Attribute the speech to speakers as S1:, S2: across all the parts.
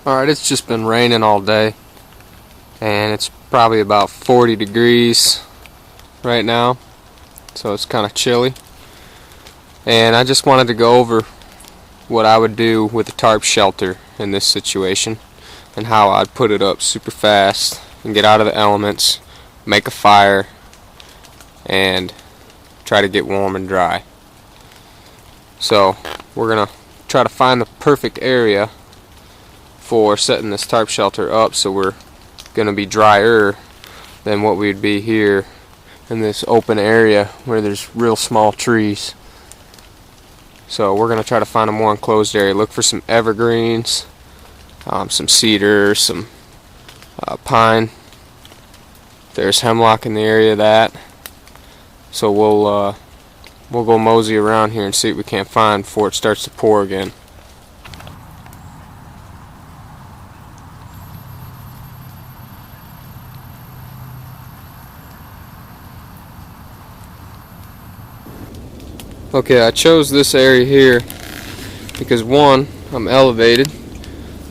S1: Alright, it's just been raining all day, and it's probably about 40 degrees right now, so it's kind of chilly. And I just wanted to go over what I would do with a tarp shelter in this situation, and how I'd put it up super fast and get out of the elements, make a fire, and try to get warm and dry. So we're going to try to find the perfect area for setting this tarp shelter up, so we're going to be drier than what we'd be here in this open area where there's real small trees. So we're going to try to find a more enclosed area, look for some evergreens, some cedar, some pine. There's hemlock in the area of that. So we'll go mosey around here and see what we can't find before it starts to pour again. Okay, I chose this area here because one, I'm elevated.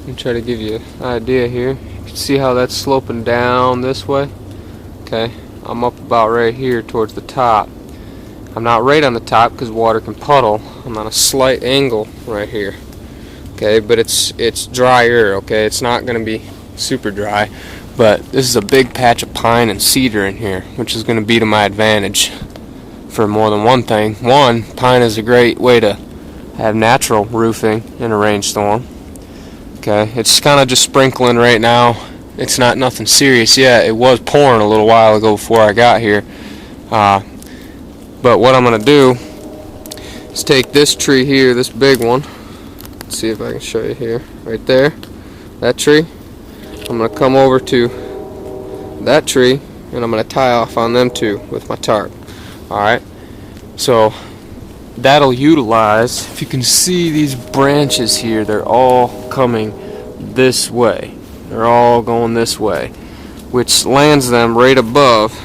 S1: Let me try to give you an idea here. You can see how that's sloping down this way. Okay, I'm up about right here towards the top. I'm not right on the top because water can puddle. I'm on a slight angle right here. Okay, but it's drier. Okay, it's not going to be super dry, but this is a big patch of pine and cedar in here, which is going to be to my advantage for more than one thing. One, pine is a great way to have natural roofing in a rainstorm. Okay, it's kind of just sprinkling right now. It's not nothing serious yet. It was pouring a little while ago before I got here. But what I'm going to do is take this tree here, this big one. Let's see if I can show you here. Right there, that tree. I'm going to come over to that tree, and I'm going to tie off on them two with my tarp. Alright, so that'll utilize, if you can see these branches here, they're all coming this way. They're all going this way, which lands them right above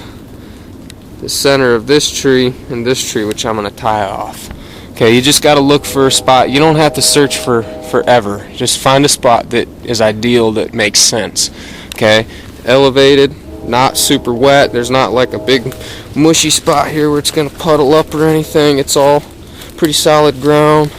S1: the center of this tree and this tree, which I'm going to tie off. Okay, you just got to look for a spot. You don't have to search for forever. Just find a spot that is ideal, that makes sense. Okay, elevated, not super wet. There's not like a big mushy spot here where it's going to puddle up or anything. It's all pretty solid ground.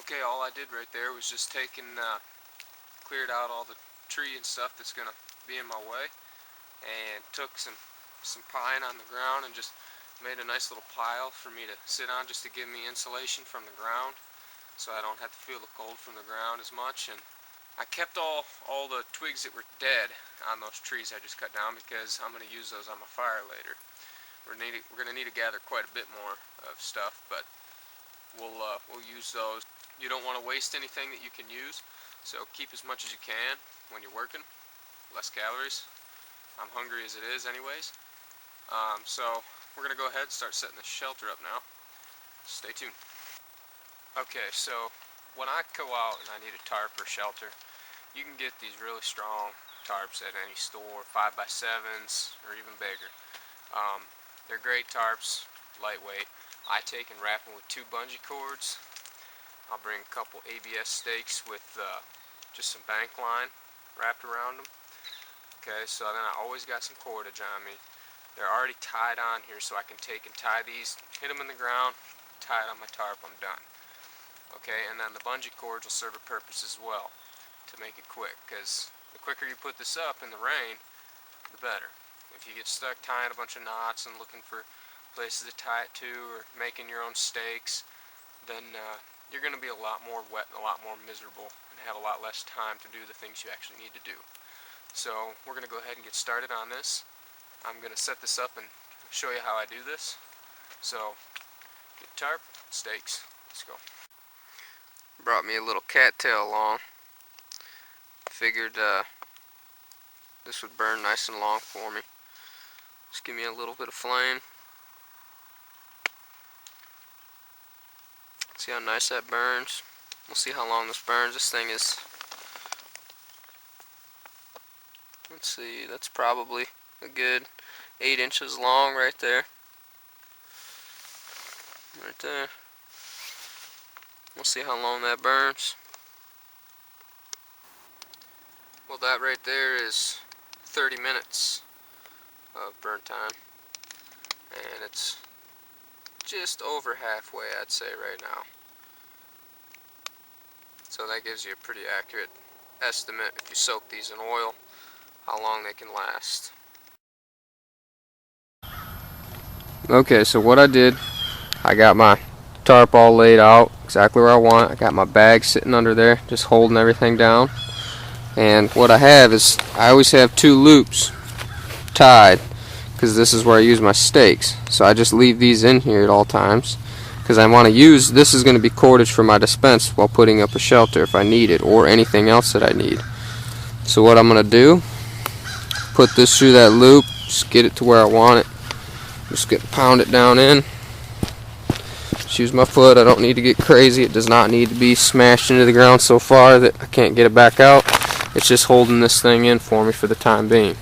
S1: Okay, all I did right there was just cleared out all the tree and stuff that's going to be in my way, and took some pine on the ground and just made a nice little pile for me to sit on, just to give me insulation from the ground, so I don't have to feel the cold from the ground as much. And I kept all the twigs that were dead on those trees I just cut down, because I'm going to use those on my fire later. We're going to need to gather quite a bit more of stuff, but we'll use those. You don't want to waste anything that you can use, so keep as much as you can when you're working. Less calories. I'm hungry as it is anyways. So we're going to go ahead and start setting the shelter up now. Stay tuned. Okay, so when I go out and I need a tarp or shelter, you can get these really strong tarps at any store, 5x7s or even bigger. They're great tarps, lightweight. I take and wrap them with 2 bungee cords. I'll bring a couple ABS stakes with just some bank line wrapped around them. Okay, so then I always got some cordage on me. They're already tied on here, so I can take and tie these, hit them in the ground, tie it on my tarp, I'm done. Okay, and then the bungee cords will serve a purpose as well, to make it quick, because the quicker you put this up in the rain, the better. If you get stuck tying a bunch of knots and looking for places to tie it to, or making your own stakes, then you're going to be a lot more wet and a lot more miserable and have a lot less time to do the things you actually need to do. So we're going to go ahead and get started on this. I'm going to set this up and show you how I do this. So get tarp, stakes, let's go. Brought me a little cattail along. Figured this would burn nice and long for me. Just give me a little bit of flame. See how nice that burns. We'll see how long this burns. This thing is, let's see, that's probably a good 8 inches long right there. Right there. We'll see how long that burns. Well, that right there is 30 minutes of burn time. And it's just over halfway, I'd say, right now. So that gives you a pretty accurate estimate, if you soak these in oil, how long they can last. Okay, so what I did, I got my tarp all laid out exactly where I want. I got my bag sitting under there, just holding everything down. And what I have is, I always have 2 loops tied, because this is where I use my stakes. So I just leave these in here at all times, because I want to use, this is going to be cordage for my dispense while putting up a shelter if I need it, or anything else that I need. So what I'm going to do, put this through that loop, just get it to where I want it. Just pound it down in. Just use my foot. I don't need to get crazy. It does not need to be smashed into the ground so far that I can't get it back out. It's just holding this thing in for me for the time being.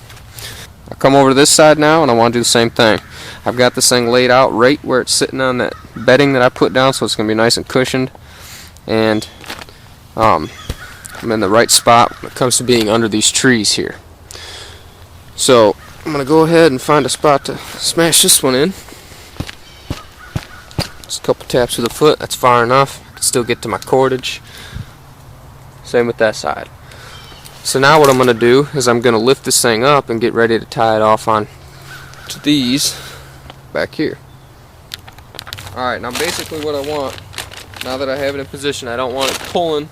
S1: I come over to this side now and I want to do the same thing. I've got this thing laid out right where it's sitting on that bedding that I put down, so it's going to be nice and cushioned. And I'm in the right spot when it comes to being under these trees here. So I'm going to go ahead and find a spot to smash this one in. Just a couple taps with the foot, that's far enough. I can still get to my cordage. Same with that side. So now what I'm going to do is I'm going to lift this thing up and get ready to tie it off on to these back here. Alright, now basically what I want, now that I have it in position, I don't want it pulling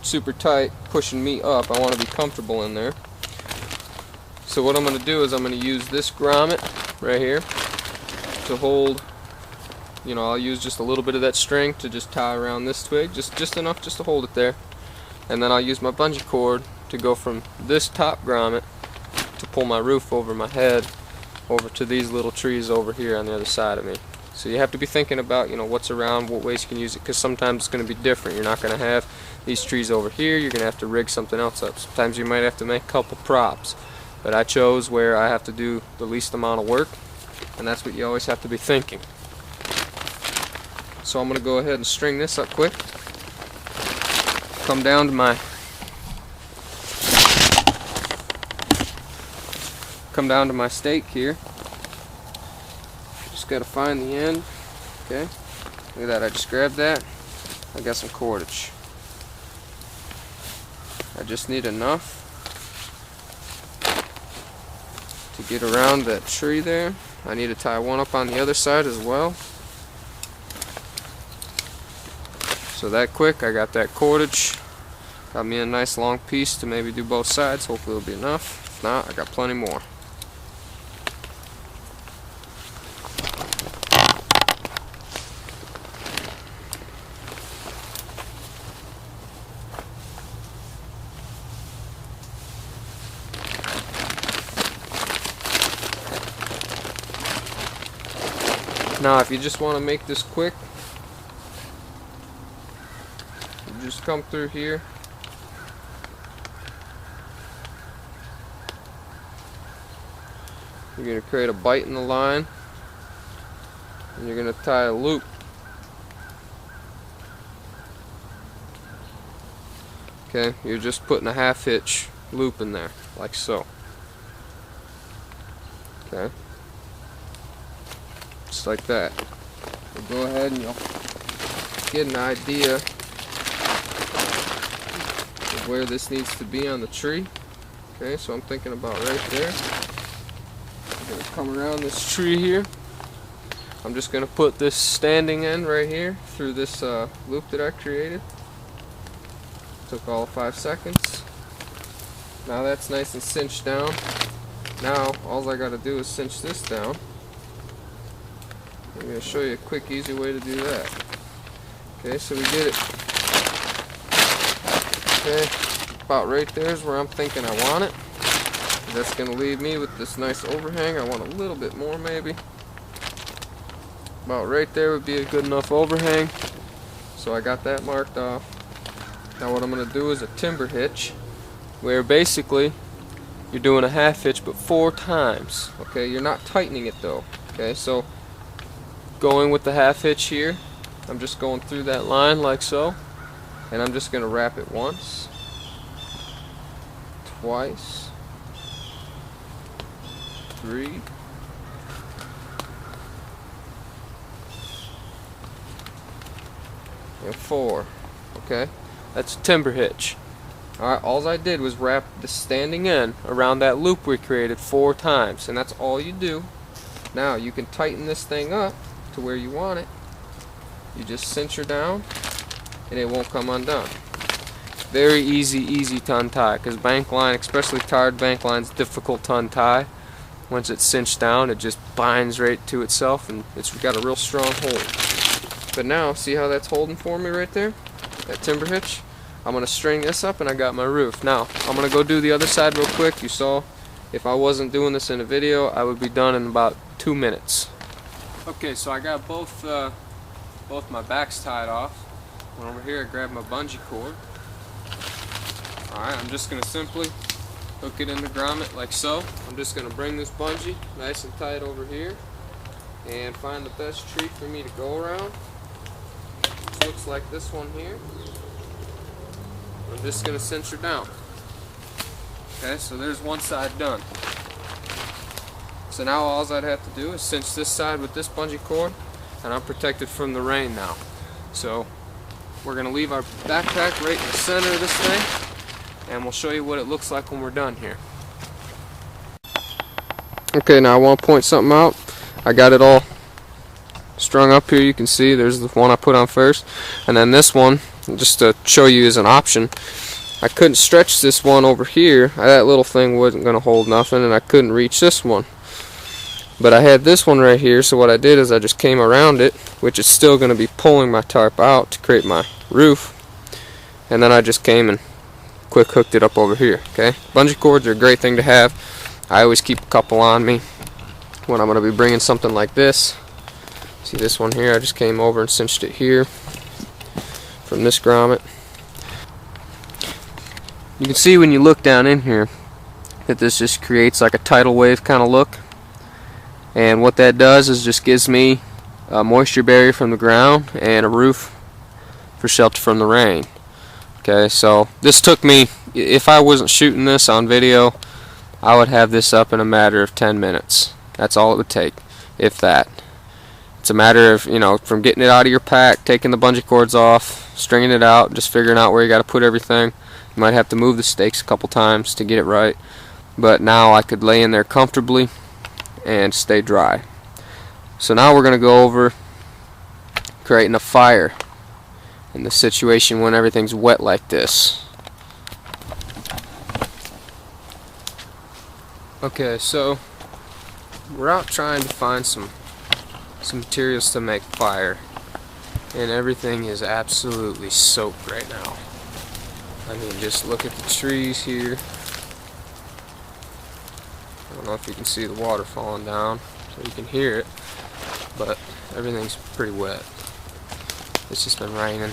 S1: super tight, pushing me up. I want to be comfortable in there. So what I'm going to do is I'm going to use this grommet right here to hold, I'll use just a little bit of that string to just tie around this twig, just enough just to hold it there. And then I'll use my bungee cord to go from this top grommet to pull my roof over my head over to these little trees over here on the other side of me. So you have to be thinking about, what's around, what ways you can use it, because sometimes it's going to be different. You're not going to have these trees over here. You're going to have to rig something else up. Sometimes you might have to make a couple props. But I chose where I have to do the least amount of work, and that's what you always have to be thinking. So I'm going to go ahead and string this up quick. Come down to my stake here. Just got to find the end. Okay, look at that, I just grabbed that. I got some cordage. I just need enough to get around that tree there. I need to tie one up on the other side as well. So that quick, I got that cordage. Got me a nice long piece to maybe do both sides. Hopefully it'll be enough. If not, I got plenty more. Now if you just want to make this quick, you just come through here. You're going to create a bite in the line, and you're going to tie a loop. Okay, you're just putting a half hitch loop in there, like so. Okay, just like that. So go ahead and you'll get an idea of where this needs to be on the tree. Okay, so I'm thinking about right there. I'm going to come around this tree here. I'm just going to put this standing end right here through this loop that I created. Took all 5 seconds. Now that's nice and cinched down. Now all I got to do is cinch this down. I'm going to show you a quick, easy way to do that. Okay, so we get it. Okay, about right there is where I'm thinking I want it. That's going to leave me with this nice overhang. I want a little bit more maybe. About right there would be a good enough overhang. So I got that marked off. Now what I'm going to do is a timber hitch, where basically you're doing a half hitch but 4 times. Okay, you're not tightening it though. Okay, so going with the half hitch here, I'm just going through that line like so, and I'm just going to wrap it once, twice, 3, and 4. Okay, that's a timber hitch. Alright, all I did was wrap the standing end around that loop we created 4 times, and that's all you do. Now you can tighten this thing up to where you want it. You just cinch her down and it won't come undone. Very easy to untie, because bank line, especially tarred bank line, is difficult to untie. Once it's cinched down, it just binds right to itself and it's got a real strong hold. But now, see how that's holding for me right there? That timber hitch? I'm going to string this up and I got my roof. Now, I'm going to go do the other side real quick. You saw, if I wasn't doing this in a video, I would be done in about 2 minutes. Okay, so I got both my backs tied off. Went over here, I grabbed my bungee cord. Alright, I'm just going to simply hook it in the grommet like so. I'm just going to bring this bungee nice and tight over here and find the best tree for me to go around. It looks like this one here. I'm just going to cinch her down. Okay, so there's one side done. So now all I'd have to do is cinch this side with this bungee cord, and I'm protected from the rain now. So we're going to leave our backpack right in the center of this thing, and we'll show you what it looks like when we're done here. Okay, now I want to point something out. I got it all strung up here. You can see there's the one I put on first, and then this one, just to show you as an option, I couldn't stretch this one over here. That little thing wasn't going to hold nothing, and I couldn't reach this one. But I had this one right here, so what I did is I just came around it, which is still going to be pulling my tarp out to create my roof, and then I just came and quick hooked it up over here. Okay, bungee cords are a great thing to have. I always keep a couple on me when I'm going to be bringing something like this. See this one here, I just came over and cinched it here from this grommet. You can see when you look down in here that this just creates like a tidal wave kind of look, and what that does is just gives me a moisture barrier from the ground and a roof for shelter from the rain. Okay, so this took me, if I wasn't shooting this on video, I would have this up in a matter of 10 minutes. That's all it would take, if that. It's a matter of, you know, from getting it out of your pack, taking the bungee cords off, stringing it out, just figuring out where you got to put everything. You might have to move the stakes a couple times to get it right, but now I could lay in there comfortably and stay dry. So now we're going to go over creating a fire in the situation when everything's wet like this. Okay, so we're out trying to find some materials to make fire, and everything is absolutely soaked right now. I mean, just look at the trees here. I don't know if you can see the water falling down, so you can hear it, but everything's pretty wet. It's just been raining.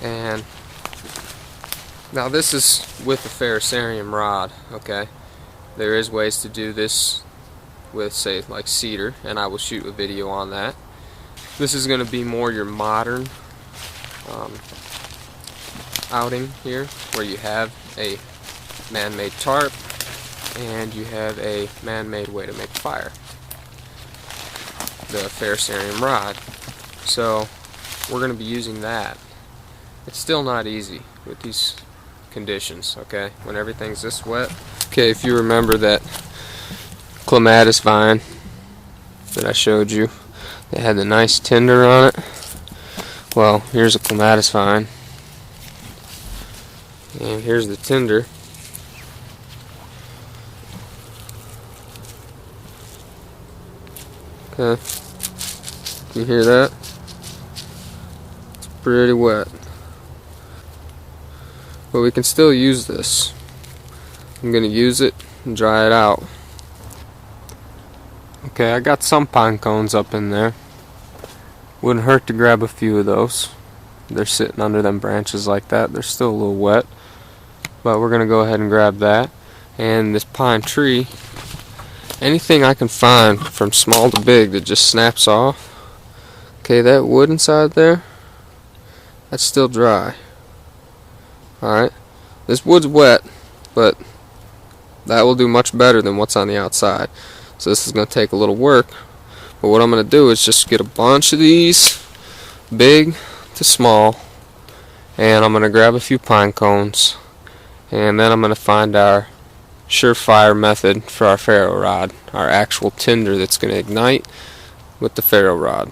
S1: And now this is with the ferrocerium rod, okay? There is ways to do this with, say, like cedar, and I will shoot a video on that. This is going to be more your modern outing here, where you have a man-made tarp and you have a man-made way to make fire, the ferrocerium rod. So we're going to be using that. It's still not easy with these conditions, okay, when everything's this wet. Okay, if you remember that clematis vine that I showed you that had the nice tinder on it. Well, here's a clematis vine, and here's the tinder. Okay, you hear that? It's pretty wet, but we can still use this. I'm gonna use it and dry it out. Okay, I got some pine cones up in there. Wouldn't hurt to grab a few of those. They're sitting under them branches like that. They're still a little wet, but we're gonna go ahead and grab that. And this pine tree, anything I can find from small to big that just snaps off. Okay, that wood inside there, that's still dry. Alright, this wood's wet, but that will do much better than what's on the outside. So this is going to take a little work, but what I'm going to do is just get a bunch of these, big to small, and I'm going to grab a few pine cones, and then I'm going to find our surefire method for our ferro rod, our actual tinder that's going to ignite with the ferro rod.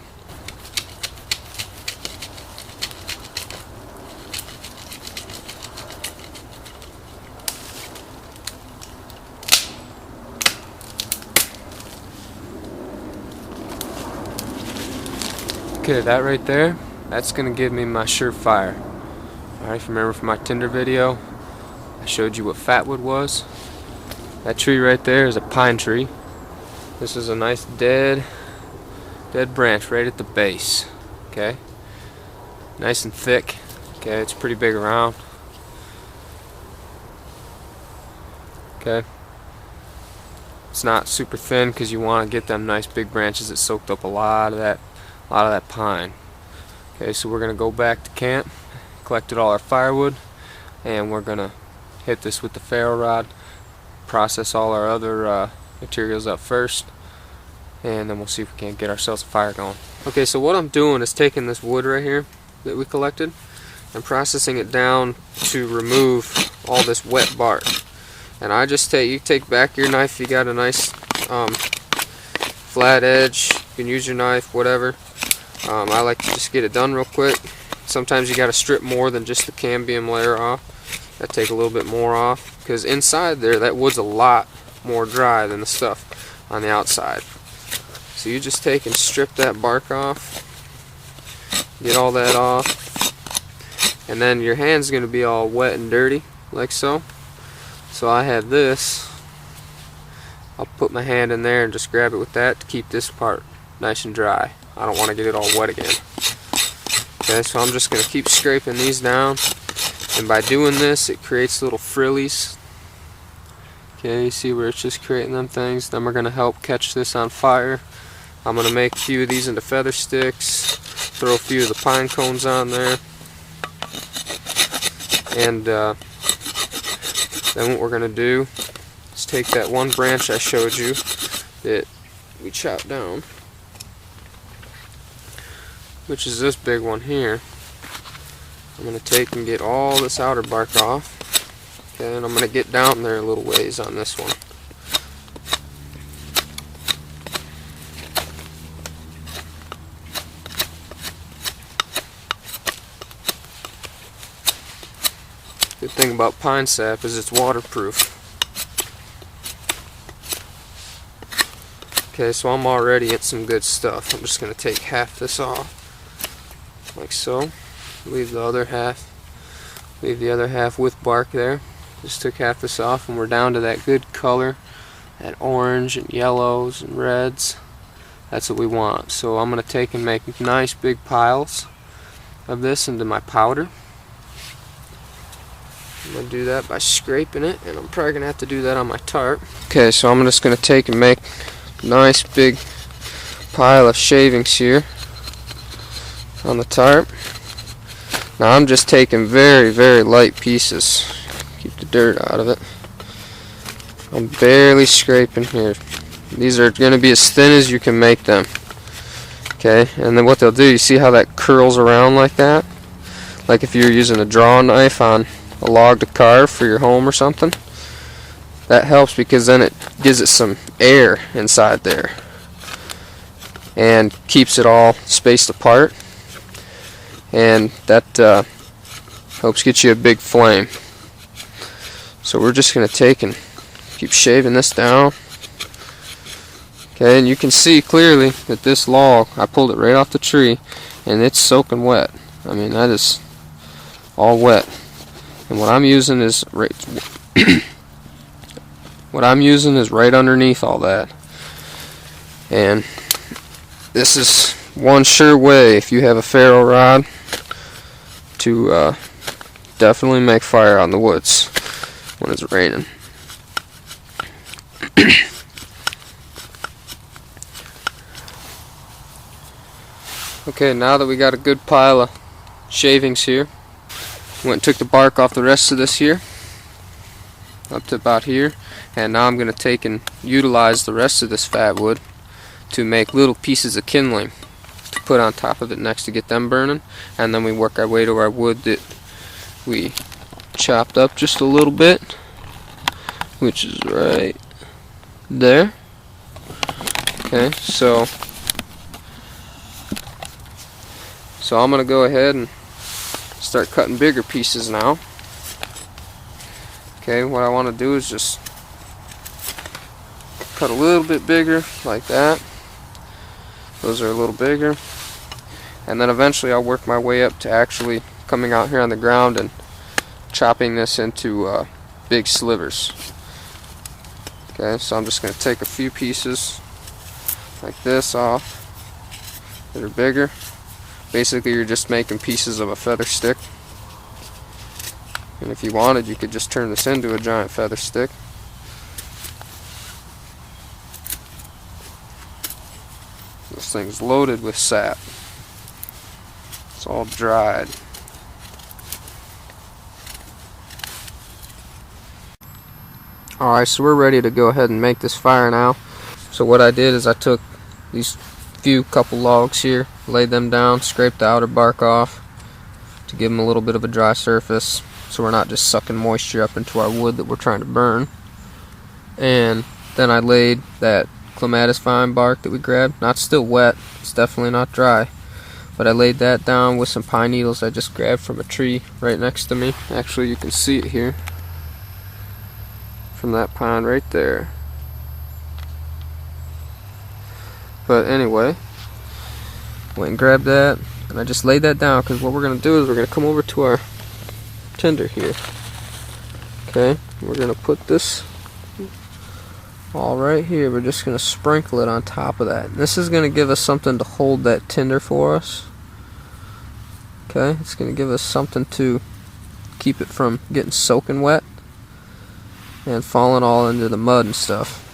S1: Okay, that right there, that's going to give me my surefire. Alright, if you remember from my tinder video, I showed you what fatwood was. That tree right there is a pine tree. This is a nice dead branch right at the base. Okay, nice and thick. Okay, it's pretty big around. Okay, it's not super thin because you want to get them nice big branches that soaked up a lot of that pine. Okay, so we're gonna go back to camp, collected all our firewood, and we're gonna hit this with the ferro rod, process all our other materials up first, and then we'll see if we can't get ourselves a fire going. Okay, so what I'm doing is taking this wood right here that we collected and processing it down to remove all this wet bark. And I just you take back your knife, you got a nice flat edge, you can use your knife, whatever. I like to just get it done real quick. Sometimes you got to strip more than just the cambium layer off. That take a little bit more off because inside there that wood's a lot more dry than the stuff on the outside. So you just take and strip that bark off, get all that off, and then your hand's going to be all wet and dirty like so. So I have this. I'll put my hand in there and just grab it with that to keep this part nice and dry. I don't want to get it all wet again. Okay, so I'm just going to keep scraping these down, and by doing this it creates little frillies. Okay, you see where it's just creating them things. Then we're going to help catch this on fire. I'm going to make a few of these into feather sticks, throw a few of the pine cones on there, and then what we're going to do is take that one branch I showed you that we chopped down, which is this big one here. I'm going to take and get all this outer bark off. Okay, and I'm going to get down there a little ways on this one. Good thing about pine sap is it's waterproof. Okay, so I'm already at some good stuff. I'm just going to take half this off, like so. Leave the other half. Leave the other half with bark there. Just took half this off, and we're down to that good color, that orange and yellows and reds. That's what we want. So I'm going to take and make nice big piles of this into my powder. I'm going to do that by scraping it, and I'm probably going to have to do that on my tarp. Okay, so I'm just going to take and make a nice big pile of shavings here on the tarp. Now I'm just taking very, very light pieces. Keep the dirt out of it. I'm barely scraping here. These are going to be as thin as you can make them. Okay, and then what they'll do, you see how that curls around like that? Like if you're using a draw knife on a log to carve for your home or something. That helps because then it gives it some air inside there. and keeps it all spaced apart, and that helps get you a big flame. So we're just going to take and keep shaving this down. Okay, and you can see clearly that this log, I pulled it right off the tree, and it's soaking wet. I mean, that is all wet. And what I'm using is right right underneath all that. And this is one sure way, if you have a ferro rod, to definitely make fire out in the woods when it's raining. Okay, now that we got a good pile of shavings here, went and took the bark off the rest of this here, up to about here, and now I'm going to take and utilize the rest of this fat wood to make little pieces of kindling to put on top of it next to get them burning, and then we work our way to our wood that we chopped up just a little bit, which is right there. Okay, so I'm going to go ahead and start cutting bigger pieces now. Okay, what I want to do is just cut a little bit bigger, like that. Those are a little bigger. And then eventually I'll work my way up to actually coming out here on the ground and chopping this into big slivers. Okay, so I'm just going to take a few pieces like this off that are bigger. Basically, you're just making pieces of a feather stick. And if you wanted, you could just turn this into a giant feather stick. This thing's loaded with sap. It's all dried. Alright, so we're ready to go ahead and make this fire now. So what I did is I took these couple logs here, laid them down, scraped the outer bark off to give them a little bit of a dry surface, so we're not just sucking moisture up into our wood that we're trying to burn. And then I laid that clematis vine bark that we grabbed. Not still wet, it's definitely not dry, but I laid that down with some pine needles I just grabbed from a tree right next to me. Actually, you can see it here from that pine right there. But anyway, went and grabbed that, and I just laid that down, because what we're going to do is we're going to come over to our tinder here. Okay, we're going to put this all right here. We're just going to sprinkle it on top of that. And this is going to give us something to hold that tinder for us. Okay, it's going to give us something to keep it from getting soaking wet and falling all into the mud and stuff.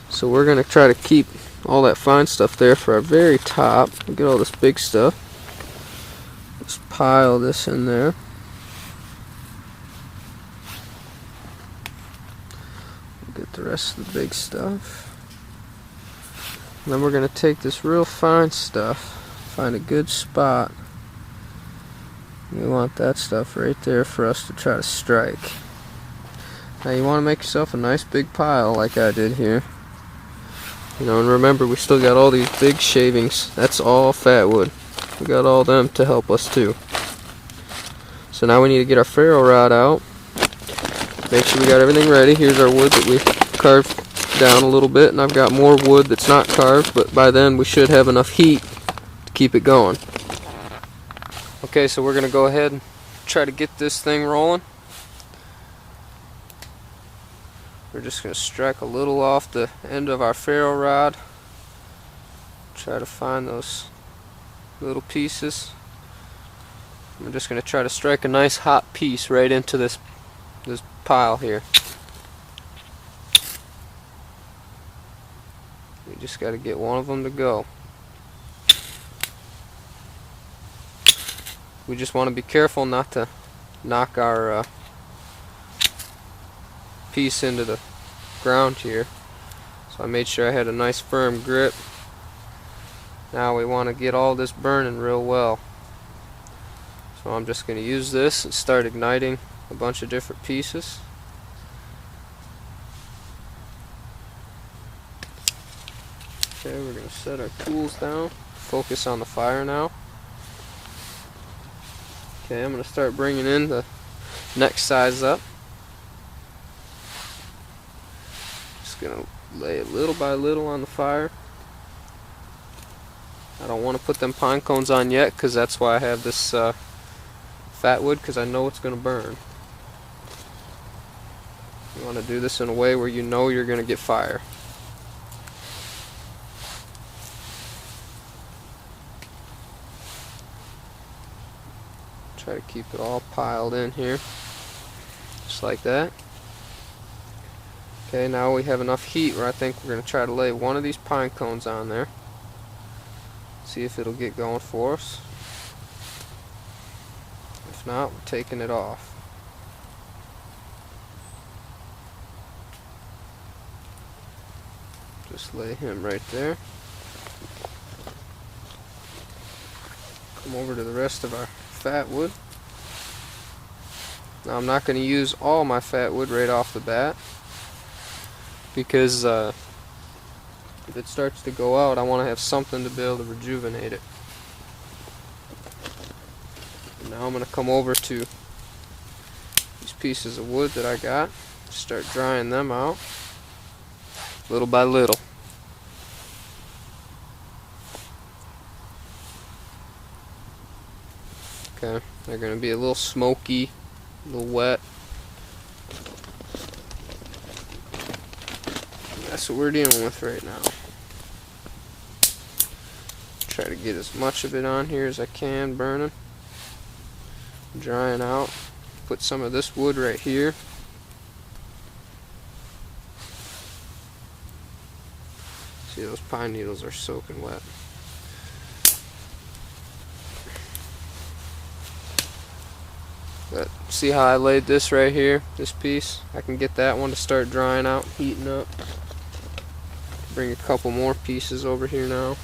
S1: So we're going to try to keep all that fine stuff there for our very top. We'll get all this big stuff. Just pile this in there. We'll get the rest of the big stuff. And then we're going to take this real fine stuff, find a good spot. We want that stuff right there for us to try to strike. Now you want to make yourself a nice big pile like I did here. You know, and remember, we still got all these big shavings. That's all fat wood. We got all them to help us too. So now we need to get our ferro rod out. Make sure we got everything ready. Here's our wood that we carved down a little bit, and I've got more wood that's not carved, but by then we should have enough heat to keep it going. Okay, so we're going to go ahead and try to get this thing rolling. We're just going to strike a little off the end of our ferro rod. Try to find those little pieces. We're just going to try to strike a nice hot piece right into this pile here. We just got to get one of them to go. We just want to be careful not to knock our piece into the ground here. So I made sure I had a nice firm grip. Now we want to get all this burning real well. So I'm just going to use this and start igniting a bunch of different pieces. Okay, we're going going to set our tools down, focus on the fire now. Okay, I'm going to start bringing in the next size up. Just going to lay it little by little on the fire. I don't want to put them pine cones on yet, because that's why I have this fat wood, because I know it's going to burn. You want to do this in a way where you know you're going to get fire. Try to keep it all piled in here, just like that. Okay, now we have enough heat where I think we're going to try to lay one of these pine cones on there. See if it'll get going for us. If not, we're taking it off. Just lay him right there. Come over to the rest of our fat wood. Now I'm not going to use all my fat wood right off the bat, because if it starts to go out, I want to have something to be able to rejuvenate it. And now I'm going to come over to these pieces of wood that I got, start drying them out little by little. Okay, they're going to be a little smoky, a little wet. That's what we're dealing with right now. Try to get as much of it on here as I can burning, drying out. Put some of this wood right here. See, those pine needles are soaking wet. But see how I laid this right here, this piece? I can get that one to start drying out, heating up. Bring a couple more pieces over here now.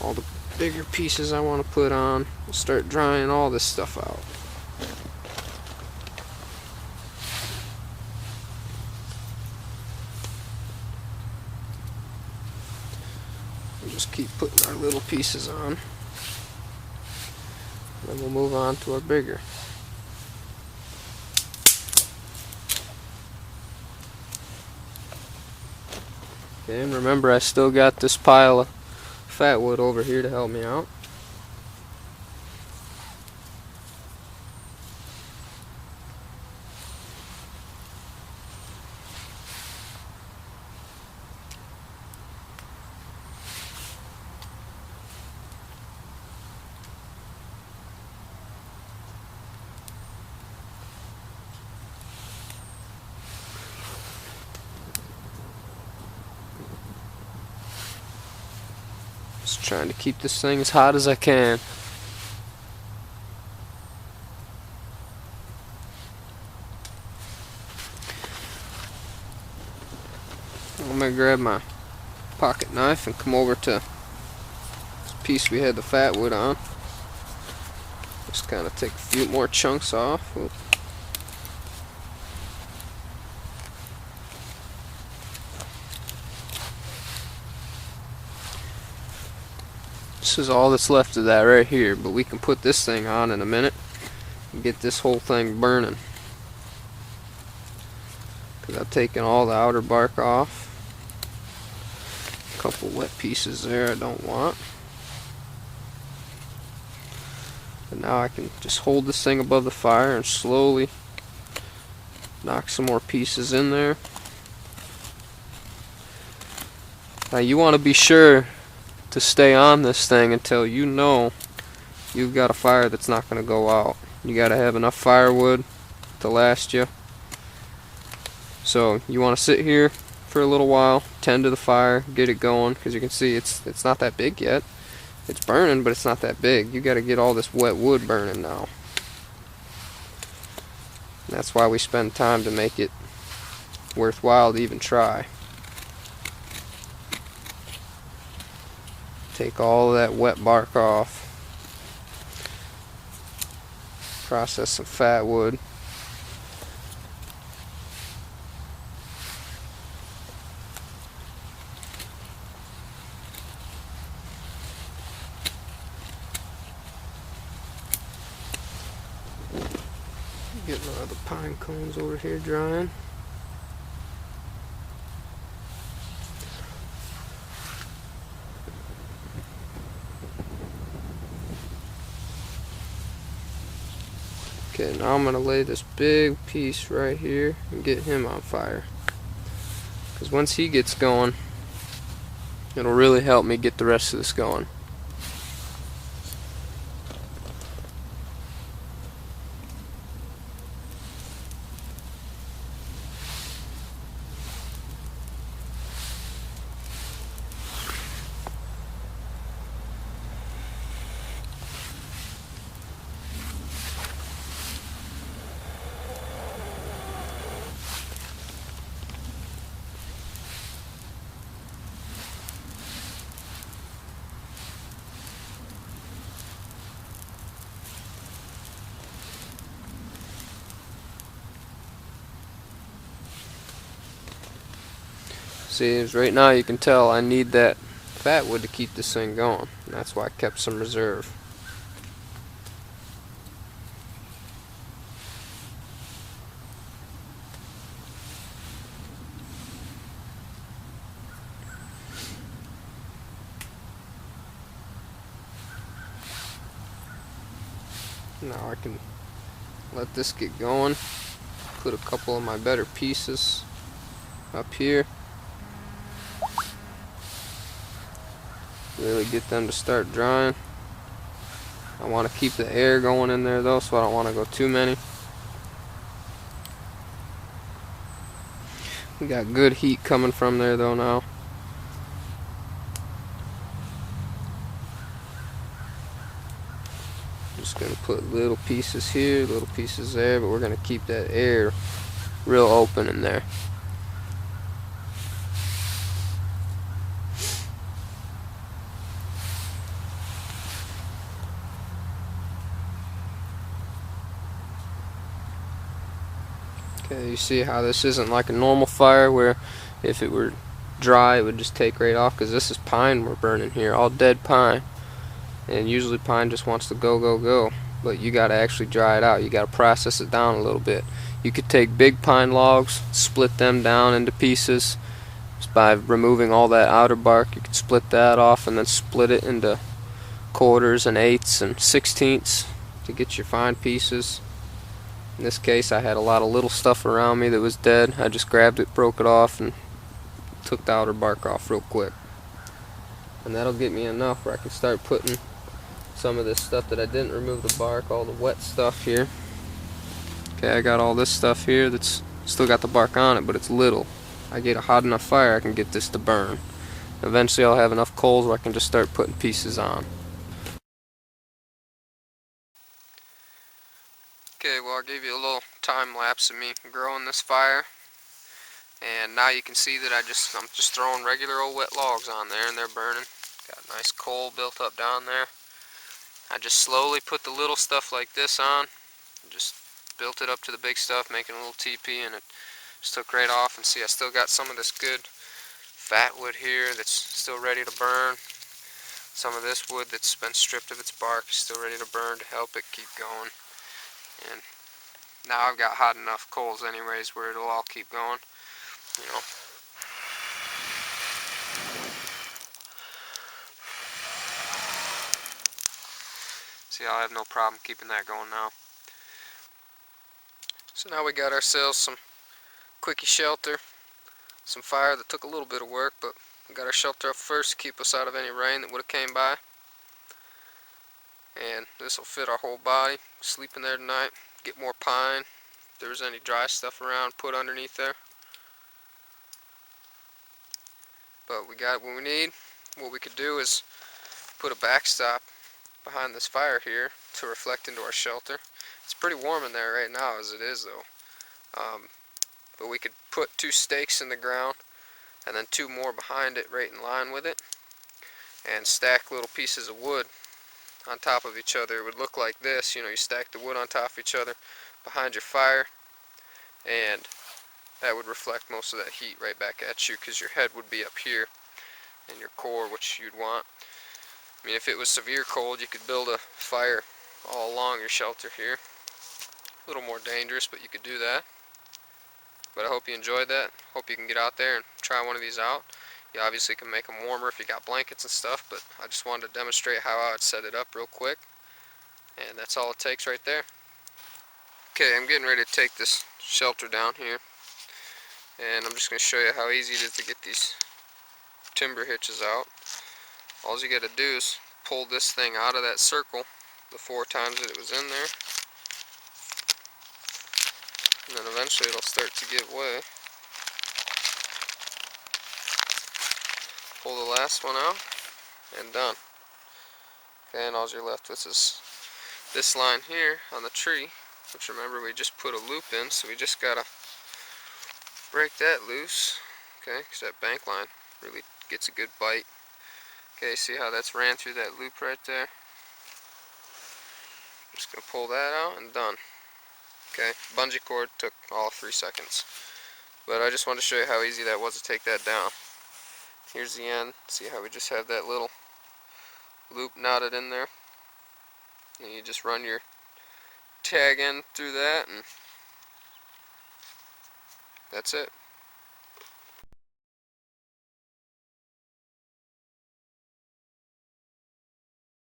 S1: All the bigger pieces I want to put on. Start drying all this stuff out. We'll just keep putting our little pieces on. Then we'll move on to our bigger. Okay, and remember, I still got this pile of fat wood over here to help me out. Just trying to keep this thing as hot as I can. I'm going to grab my pocket knife and come over to this piece we had the fat wood on. Just kind of take a few more chunks off. Oops. This is all that's left of that right here, but we can put this thing on in a minute and get this whole thing burning. Because I've taken all the outer bark off. A couple wet pieces there I don't want. But now I can just hold this thing above the fire and slowly knock some more pieces in there. Now you want to be sure to stay on this thing until you know you've got a fire that's not going to go out. You got to have enough firewood to last you. So you want to sit here for a little while, tend to the fire, get it going, because you can see it's not that big yet. It's burning, but it's not that big. You got to get all this wet wood burning now. And that's why we spend time to make it worthwhile to even try. Take all of that wet bark off. Process some fat wood. Getting all the pine cones over here drying. Okay, now I'm going to lay this big piece right here and get him on fire. Because once he gets going, it'll really help me get the rest of this going. See, right now you can tell I need that fat wood to keep this thing going. And that's why I kept some reserve. Now I can let this get going. Put a couple of my better pieces up here. Really get them to start drying. I want to keep the air going in there though, so I don't want to go too many. We got good heat coming from there though now. Just going to put little pieces here, little pieces there, but we're going to keep that air real open in there. Okay, you see how this isn't like a normal fire where if it were dry it would just take right off, because this is pine we're burning here, all dead pine. And usually pine just wants to go, go, go. But you got to actually dry it out. You got to process it down a little bit. You could take big pine logs, split them down into pieces. Just by removing all that outer bark, you can split that off and then split it into quarters and eighths and sixteenths to get your fine pieces. In this case I had a lot of little stuff around me that was dead. I just grabbed it, broke it off, and took the outer bark off real quick. And that'll get me enough where I can start putting some of this stuff that I didn't remove the bark, all the wet stuff here. Okay, I got all this stuff here that's still got the bark on it, but it's little. I get a hot enough fire, I can get this to burn. Eventually I'll have enough coals where I can just start putting pieces on. Okay, well I gave you a little time lapse of me growing this fire, and now you can see that I'm just throwing regular old wet logs on there and they're burning. Got a nice coal built up down there. I just slowly put the little stuff like this on, and just built it up to the big stuff, making a little teepee, and it just took right off. And see, I still got some of this good fat wood here that's still ready to burn. Some of this wood that's been stripped of its bark is still ready to burn to help it keep going. And now I've got hot enough coals anyways where it'll all keep going, you know. See, I'll have no problem keeping that going now. So now we got ourselves some quickie shelter, some fire that took a little bit of work, but we got our shelter up first to keep us out of any rain that would have came by. And this will fit our whole body. Sleep in there tonight, get more pine. If there's any dry stuff around, put underneath there. But we got what we need. What we could do is put a backstop behind this fire here to reflect into our shelter. It's pretty warm in there right now as it is though. But we could put 2 stakes in the ground and then 2 more behind it right in line with it, and stack little pieces of wood on top of each other. It would look like this, you know, you stack the wood on top of each other behind your fire, and that would reflect most of that heat right back at you, because your head would be up here and your core, which you'd want. I mean, if it was severe cold, you could build a fire all along your shelter here. A little more dangerous, but you could do that. But I hope you enjoyed that. Hope you can get out there and try one of these out. You obviously can make them warmer if you got blankets and stuff, but I just wanted to demonstrate how I would set it up real quick. And that's all it takes right there. Okay, I'm getting ready to take this shelter down here. And I'm just going to show you how easy it is to get these timber hitches out. All you got to do is pull this thing out of that circle the 4 times that it was in there. And then eventually it'll start to give way. Pull the last one out and done. Okay, and all you're left with is this line here on the tree, which remember we just put a loop in, so we just gotta break that loose. Okay, because that bank line really gets a good bite. Okay, see how that's ran through that loop right there? Just gonna pull that out and done. Okay, bungee cord took all 3 seconds. But I just wanted to show you how easy that was to take that down. Here's the end. See how we just have that little loop knotted in there? And you just run your tag in through that, and that's it.